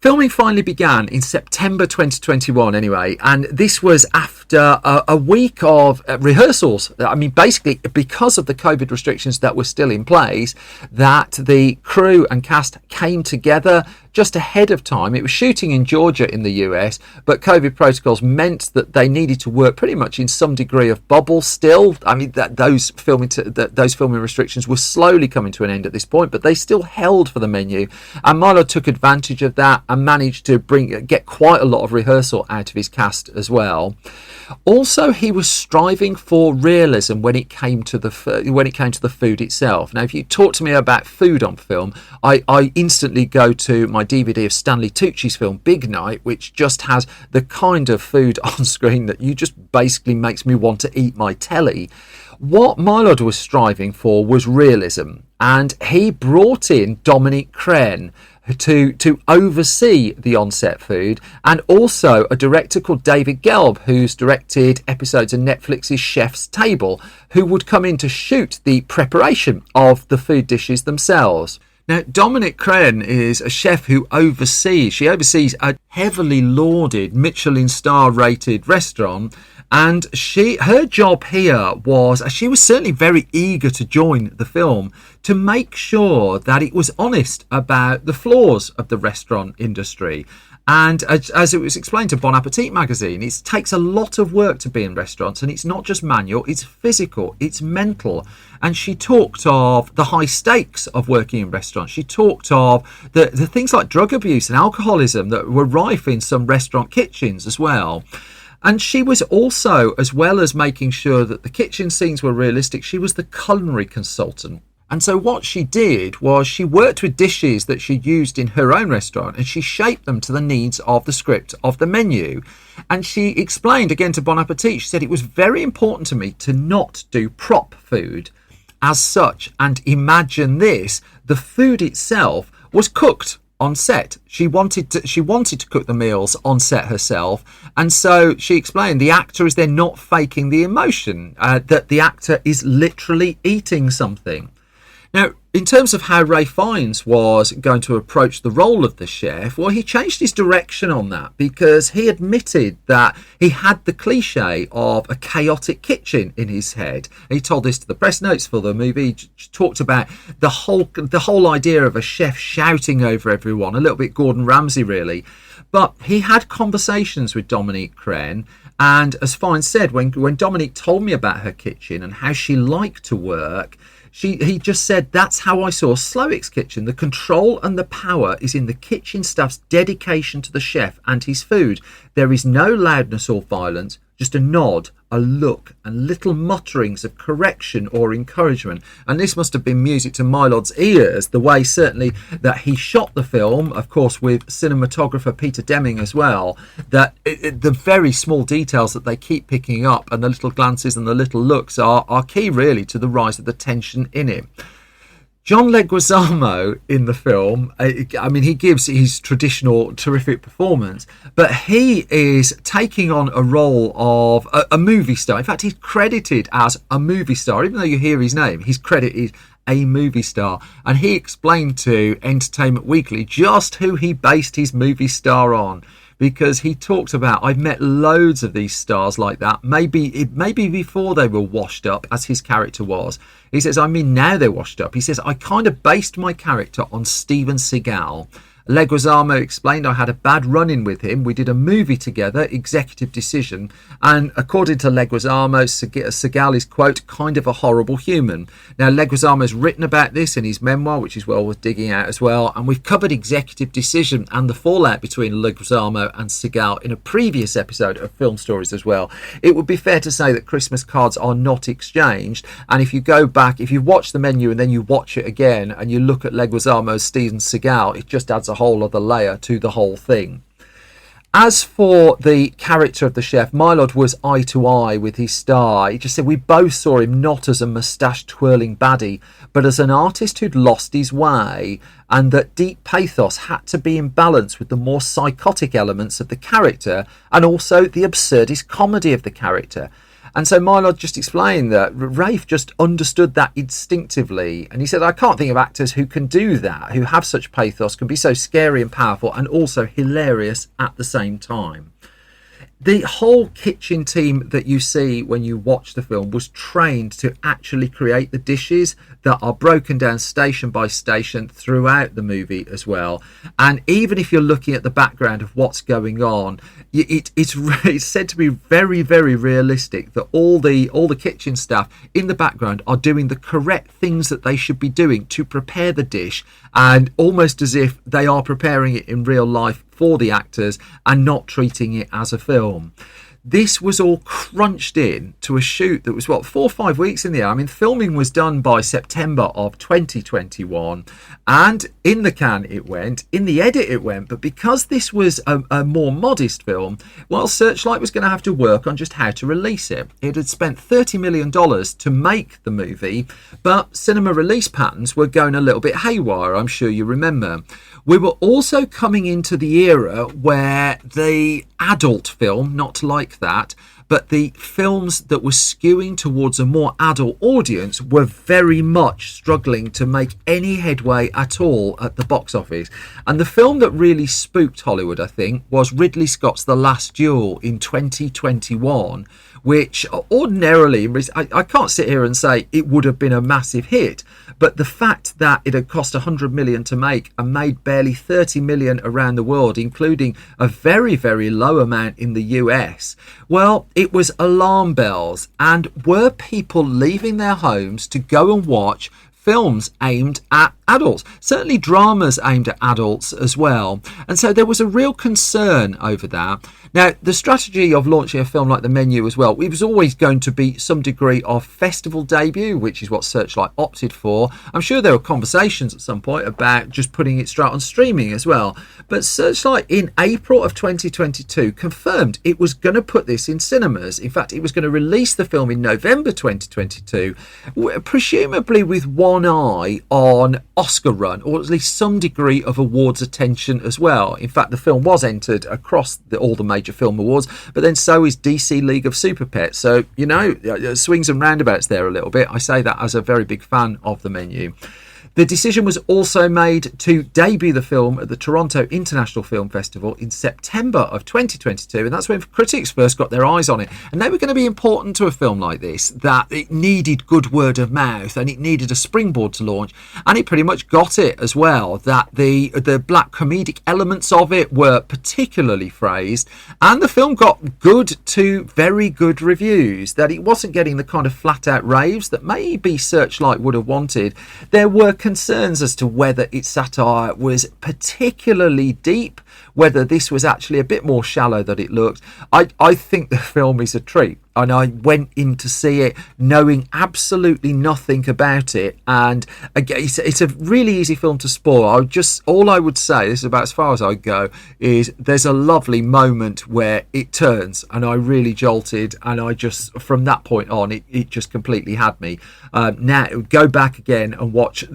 Filming finally began in September 2021 anyway, and this was after a week of rehearsals. I mean, basically, because of the COVID restrictions that were still in place, that the crew and cast came together just ahead of time. It was shooting in Georgia in the US, but COVID protocols meant that they needed to work pretty much in some degree of bubble still. I mean, those filming restrictions were slowly coming to an end at this point, but they still held for the menu. And Milo took advantage of that and managed to get quite a lot of rehearsal out of his cast as well. Also, he was striving for realism when it came to the food itself. Now, if you talk to me about food on film, I instantly go to my DVD of Stanley Tucci's film Big Night, which just has the kind of food on screen that you just basically makes me want to eat my telly. What Mylod was striving for was realism, and he brought in Dominic Crenn to oversee the on-set food, and also a director called David Gelb, who's directed episodes of Netflix's Chef's Table, who would come in to shoot the preparation of the food dishes themselves. Now, Dominic Crenn is a chef who oversees a heavily lauded Michelin star rated restaurant, and her job here was, she was certainly very eager to join the film, to make sure that it was honest about the flaws of the restaurant industry. And as it was explained to Bon Appetit magazine, it takes a lot of work to be in restaurants, and it's not just manual, it's physical, it's mental. And she talked of the high stakes of working in restaurants. She talked of the things like drug abuse and alcoholism that were rife in some restaurant kitchens as well. And she was also, as well as making sure that the kitchen scenes were realistic, she was the culinary consultant. And so what she did was she worked with dishes that she used in her own restaurant, and she shaped them to the needs of the script of the menu. And she explained again to Bon Appetit, she said, it was very important to me to not do prop food as such. And imagine this, the food itself was cooked on set. She wanted to cook the meals on set herself, and so she explained the actor is then not faking the emotion, that the actor is literally eating something. Now, in terms of how Ralph Fiennes was going to approach the role of the chef, well, he changed his direction on that, because he admitted that he had the cliche of a chaotic kitchen in his head. He told this to the press notes for the movie. He talked about the whole idea of a chef shouting over everyone, a little bit Gordon Ramsay, really. But he had conversations with Dominique Crenn, and as Fiennes said, when Dominique told me about her kitchen and how she liked to work, he just said, that's how I saw Slowick's kitchen. The control and the power is in the kitchen staff's dedication to the chef and his food. There is no loudness or violence, just a nod, a look, and little mutterings of correction or encouragement. And this must have been music to Mylod's ears, the way certainly that he shot the film, of course with cinematographer Peter Deming as well, that the very small details that they keep picking up and the little glances and the little looks are key really to the rise of the tension in it. John Leguizamo in the film, I mean, he gives his traditional terrific performance, but he is taking on a role of a movie star. In fact, he's credited as a movie star. Even though you hear his name, he's credited a movie star. And he explained to Entertainment Weekly just who he based his movie star on. Because he talks about, I've met loads of these stars like that, maybe before they were washed up, as his character was. He says, I mean, now they're washed up. He says, I kind of based my character on Steven Seagal. Leguizamo explained, I had a bad run-in with him. We did a movie together, Executive Decision, and according to Leguizamo, Seagal is, quote, kind of a horrible human. Now, Leguizamo's written about this in his memoir, which is well worth digging out as well, and we've covered Executive Decision and the fallout between Leguizamo and Seagal in a previous episode of Film Stories as well. It would be fair to say that Christmas cards are not exchanged, and if you go back, if you watch the menu and then you watch it again and you look at Leguizamo's Steven Seagal, it just adds a whole other layer to the whole thing. As for the character of the chef, Mylod was eye to eye with his star. He just said we both saw him not as a moustache twirling baddie, but as an artist who'd lost his way, and that deep pathos had to be in balance with the more psychotic elements of the character and also the absurdist comedy of the character. And so Mylod just explained that Rafe just understood that instinctively. And he said, I can't think of actors who can do that, who have such pathos, can be so scary and powerful and also hilarious at the same time. The whole kitchen team that you see when you watch the film was trained to actually create the dishes that are broken down station by station throughout the movie as well. And even if you're looking at the background of what's going on, it's said to be very, very realistic that all the kitchen staff in the background are doing the correct things that they should be doing to prepare the dish, and almost as if they are preparing it in real life for the actors and not treating it as a film. This was all crunched in to a shoot that was 4 or 5 weeks in the air. I mean, filming was done by September of 2021, and in the can it went, in the edit it went, but because this was a more modest film, well, Searchlight was going to have to work on just how to release it. It had spent $30 million to make the movie, but cinema release patterns were going a little bit haywire, I'm sure you remember. We were also coming into the era where the adult film, not like that, but the films that were skewing towards a more adult audience were very much struggling to make any headway at all at the box office. And the film that really spooked Hollywood, I think, was Ridley Scott's The Last Duel in 2021, which ordinarily, I can't sit here and say it would have been a massive hit, but the fact that it had cost $100 million to make and made barely $30 million around the world, including a very, very low amount in the US, well, it was alarm bells. And were people leaving their homes to go and watch films aimed at adults, certainly dramas aimed at adults as well? And so there was a real concern over that. Now, the strategy of launching a film like The Menu as well, it was always going to be some degree of festival debut, which is what Searchlight opted for. I'm sure there were conversations at some point about just putting it straight on streaming as well. But Searchlight in April of 2022 confirmed it was going to put this in cinemas. In fact, it was going to release the film in November 2022, presumably with one eye on Oscar run, or at least some degree of awards attention as well. In fact, the film was entered across all the major film awards, but then so is DC League of Super Pets. So, you know, swings and roundabouts there a little bit. I say that as a very big fan of The Menu. The decision was also made to debut the film at the Toronto International Film Festival in September of 2022, and that's when critics first got their eyes on it. And they were going to be important to a film like this, that it needed good word of mouth and it needed a springboard to launch, and it pretty much got it as well. That the black comedic elements of it were particularly praised, and the film got good to very good reviews, that it wasn't getting the kind of flat out raves that maybe Searchlight would have wanted. There were concerns as to whether its satire was particularly deep, whether this was actually a bit more shallow than it looked. I think the film is a treat. And I went in to see it knowing absolutely nothing about it. And again, it's a really easy film to spoil. All I would say, this is about as far as I go, is there's a lovely moment where it turns, and I really jolted. And I just, from that point on, it just completely had me. Now go back again and watch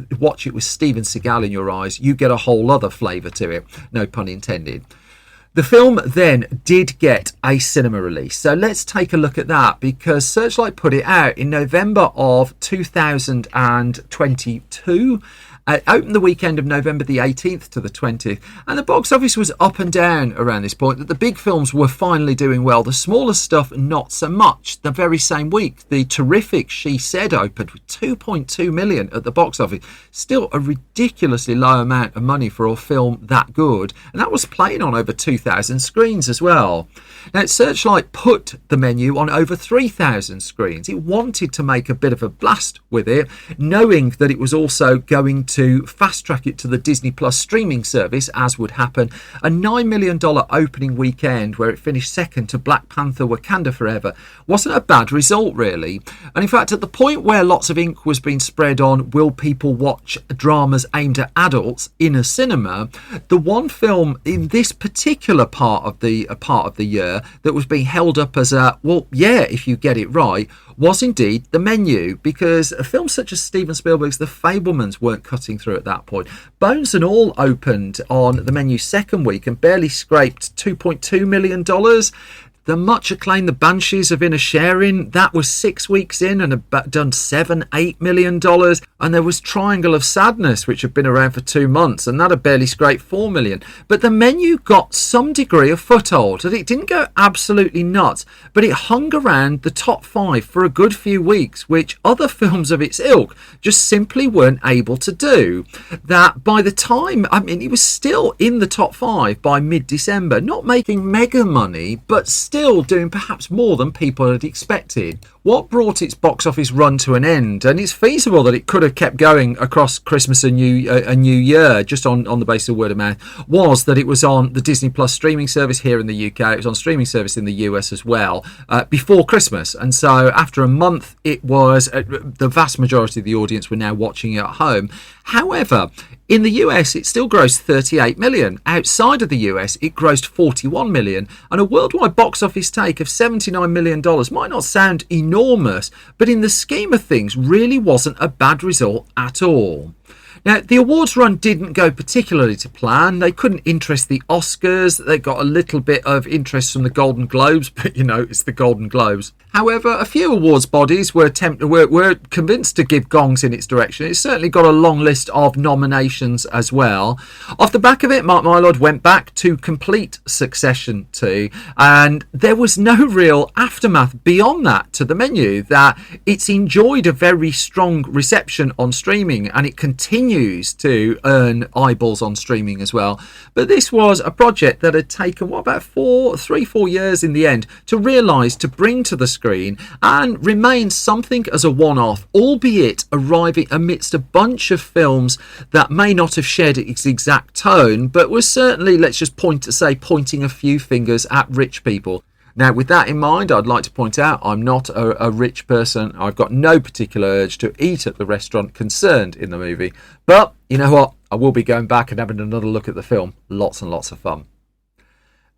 it with Steven Seagal in your eyes. You get a whole other flavour to it. No pun intended. The film then did get a cinema release. So let's take a look at that, because Searchlight put it out in November of 2022. It opened the weekend of November the 18th to the 20th, and the box office was up and down around this point. That the big films were finally doing well, the smaller stuff not so much. The very same week, the terrific She Said opened with 2.2 million at the box office, still a ridiculously low amount of money for a film that good, and that was playing on over 2,000 screens as well. Now, Searchlight put The Menu on over 3,000 screens. It wanted to make a bit of a blast with it, knowing that it was also going to fast track it to the Disney Plus streaming service, as would happen. A $9 million opening weekend, where it finished second to Black Panther Wakanda Forever, wasn't a bad result, really. And in fact, at the point where lots of ink was being spread on will people watch dramas aimed at adults in a cinema, the one film in this particular part of the year that was being held up as a, well, yeah, if you get it right, was indeed The Menu, because films such as Steven Spielberg's The Fabelmans weren't cutting through at that point. Bones and All opened on The Menu's second week and barely scraped $2.2 million. The much acclaimed The Banshees of Inisherin, that was 6 weeks in and had done $7-8 million. And there was Triangle of Sadness, which had been around for 2 months, and that had barely scraped $4 million. But The Menu got some degree of foothold, and it didn't go absolutely nuts, but it hung around the top 5 for a good few weeks, which other films of its ilk just simply weren't able to do. That by the time, it was still in the top 5 by mid-December, not making mega money, but still doing perhaps more than people had expected. What brought its box office run to an end, and it's feasible that it could have kept going across Christmas and New Year just on the basis of word of mouth, was that it was on the Disney Plus streaming service here in the UK. It was on streaming service in the US as well before Christmas, and so after a month it was the vast majority of the audience were now watching it at home. However, in the US, it still grossed 38 million. Outside of the US, it grossed 41 million. And a worldwide box office take of $79 million might not sound enormous, but in the scheme of things, really wasn't a bad result at all. Now, the awards run didn't go particularly to plan. They couldn't interest the Oscars. They got a little bit of interest from the Golden Globes, but it's the Golden Globes. However, a few awards bodies were convinced to give gongs in its direction. It's certainly got a long list of nominations as well. Off the back of it, Mark Mylod went back to complete Succession 2, and there was no real aftermath beyond that to The Menu. That it's enjoyed a very strong reception on streaming, and it continues to earn eyeballs on streaming as well. But this was a project that had taken about 4 years in the end to realise, to bring to the screen, and remains something as a one-off, albeit arriving amidst a bunch of films that may not have shared its exact tone, but was certainly, let's just pointing a few fingers at rich people. Now, with that in mind, I'd like to point out I'm not a rich person. I've got no particular urge to eat at the restaurant concerned in the movie. But you know what? I will be going back and having another look at the film. Lots and lots of fun.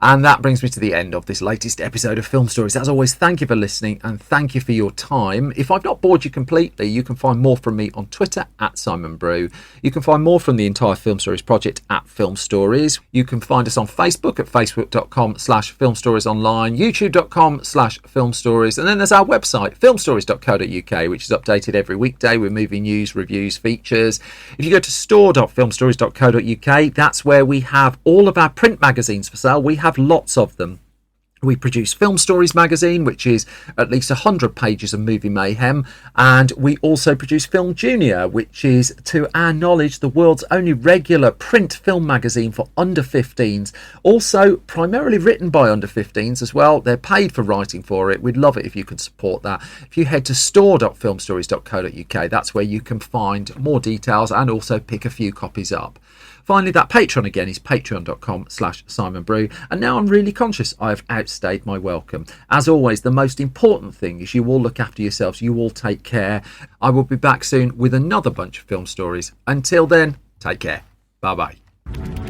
And that brings me to the end of this latest episode of Film Stories. As always, thank you for listening and thank you for your time. If I've not bored you completely, you can find more from me on Twitter at Simon Brew. You can find more from the entire Film Stories project at Film Stories. You can find us on Facebook at facebook.com/Film Stories Online, youtube.com/Film Stories. And then there's our website, filmstories.co.uk, which is updated every weekday with movie news, reviews, features. If you go to store.filmstories.co.uk, that's where we have all of our print magazines for sale. We have lots of them. We produce Film Stories magazine, which is at least 100 pages of movie mayhem. And we also produce Film Junior, which is, to our knowledge, the world's only regular print film magazine for under 15s. Also, primarily written by under 15s as well. They're paid for writing for it. We'd love it if you could support that. If you head to store.filmstories.co.uk, that's where you can find more details and also pick a few copies up. Finally, that Patreon again is patreon.com/Simon Brew. And now I'm really conscious I've outstayed my welcome. As always, the most important thing is you all look after yourselves. You all take care. I will be back soon with another bunch of film stories. Until then, take care. Bye-bye.